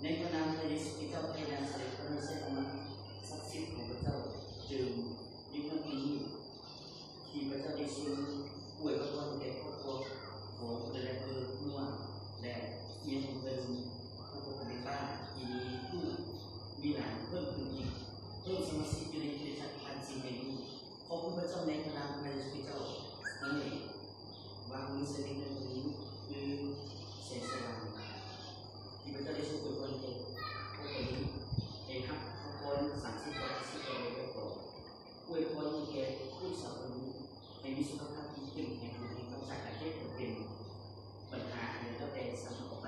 ในพระนามพระเยซูคริสต์เจ้าพระนามเสด็จพระนามเสด็จมาศักดิ์สิทธิ์ของพระเจ้าจึงยิ่งนักนี้ที่พระเจ้าได้ทรงอวยพระพรแก่ครอบครัวของพระเดชพระคุณว่าและเยี่ยมเป็นพระพุทธเจ้าที่มีผู้มีหลานเพิ่มขึ้นอีกเพิ่มสมาชิกอยู่ในคริสตจักรพันสิ่งนี้ขอบคุณพระเจ้าในพระนามพระเยซูคริสต์เจ้านั่นเองวางมือเสด็จในวันนี้คือเสด็จสวรรค์ที่พระเจ้าได้ทรงอวยพรแก่พวกนี้เองครับพระพรสั่งสิ่งต่อสิ่งต่อไปต่ออวยพรแก่ผู้สาวคนนี้ให้มีสุขภาพที่เข้มแข็งในความสามารถที่จะเป็นปัญหาอะไรแล้วแต่สำหรับไป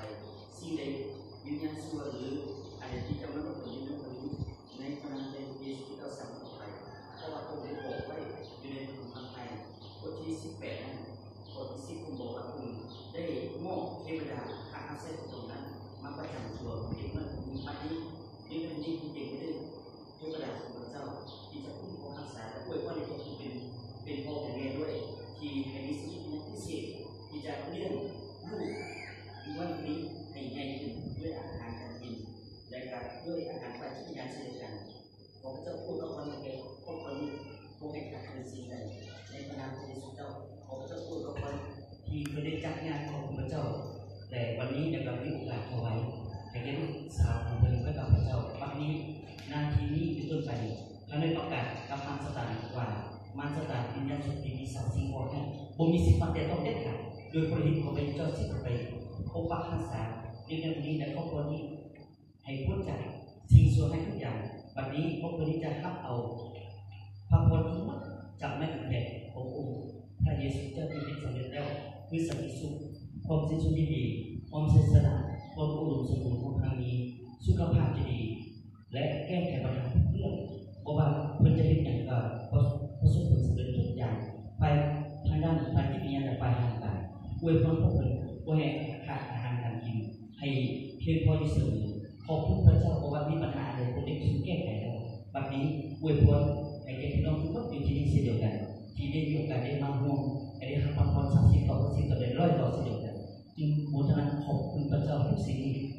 สิ่งใดวิญญาณชั่วหรืออะไรที่จะมาลงผลในวันนี้ในพระนามพระเยซูคริสต์เจ้าสำหรับไปเพราะว่าผมได้บอกไว้อยู่ในพระคัมภีร์ไทยบทที่18นั้นบทที่10ผมบอกว่าคุณได้มอบเทวดาข้าเส้นตรงนั้นมาประจำตัวของเด็กมันมีปฏินี่เป็นจริงจริงไม่ได้เทวดาของพระเจ้าที่จะคุ้มครองรักษาและอวยพรในตัวคุณเป็นพ่อเป็นแม่ด้วยที่ให้มีสิ่งที่พิเศษที่จะเลี้ยงลูกวันนี้ให้ใหญ่ขึ้นด้วยอาหารการกินและการด้วยอาหารฝ่ายที่ยาเช่นกันขอพระเจ้าพูดกับคนในพวกคนนี้พวกให้ขาดการสิ่งใดในพระนามพระเยซูเจ้าขอพระเจ้าพูดกับคนที่เคยได้จัดงานของพระเจ้าแต่วันนี้เราได้โอกาสเอาไว้ให้ได้ลูกสาวของเพิ่นก็กับพระเจ้าวันนี้นาทีนี้เป็นต้นไปเราได้ประกาศกับมารสตานว่ามันสตานวิญญาณสุขีมีสาวสิ่งของให้บ่มีสิทธิ์มันแต่ต้องเด็ดขาดโดยพระฤทธิ์ของเป็นเจ้าสิทธิ์ไปพบปะรักษาในเรื่องนี้และครอบครัวนี้ให้พ้นจากสิ่งชั่วให้ทุกอย่างวันนี้ครอบครัวนี้จะรับเอาพระพรทั้งหมดจากแม่แผ่ขององค์พระเยซูเจ้าที่เป็นสำเร็จแล้วคือสันติสุขความสิ้นสุดที่ดีความเสถียรความอุดมสมบูรณ์ของทางนี้สุขภาพที่ดีและแก้ไขปัญหาทุกเรื่องเพราะว่าเพื่อจะเห็นอย่างกับประสบผลสำเร็จทุกอย่างไปทางด้านทางจิตวิญญาณและไปทางกายอวยพรพวกเพื่อนว่าให้ขาดอาหารการกินให้เพียงพอที่สุดขอบคุณพระเจ้าเพราะว่ามีปัญหาอะไรพวกนี้ถูกแก้ไขแล้วบัดนี้อวยพรให้พี่น้องทุกคนอยู่ที่นี่เช่นเดียวกันที่ได้มีโอกาสได้มาห่วงให้ได้รับความศักดิ์สิทธิ์ต่อสิ่งต่อได้ร้อยต่อเช่นเดียวกันจึงโมทนาขอบคุณพระเจ้าทุกสิ่ง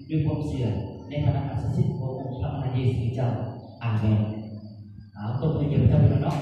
ด้วยความเสื่อในพระนามศักดิ์สิทธิ์ขององค์พระมหาเยซูเจ้าอาเมนตัวพระเยซูเจ้าเป็นน้อง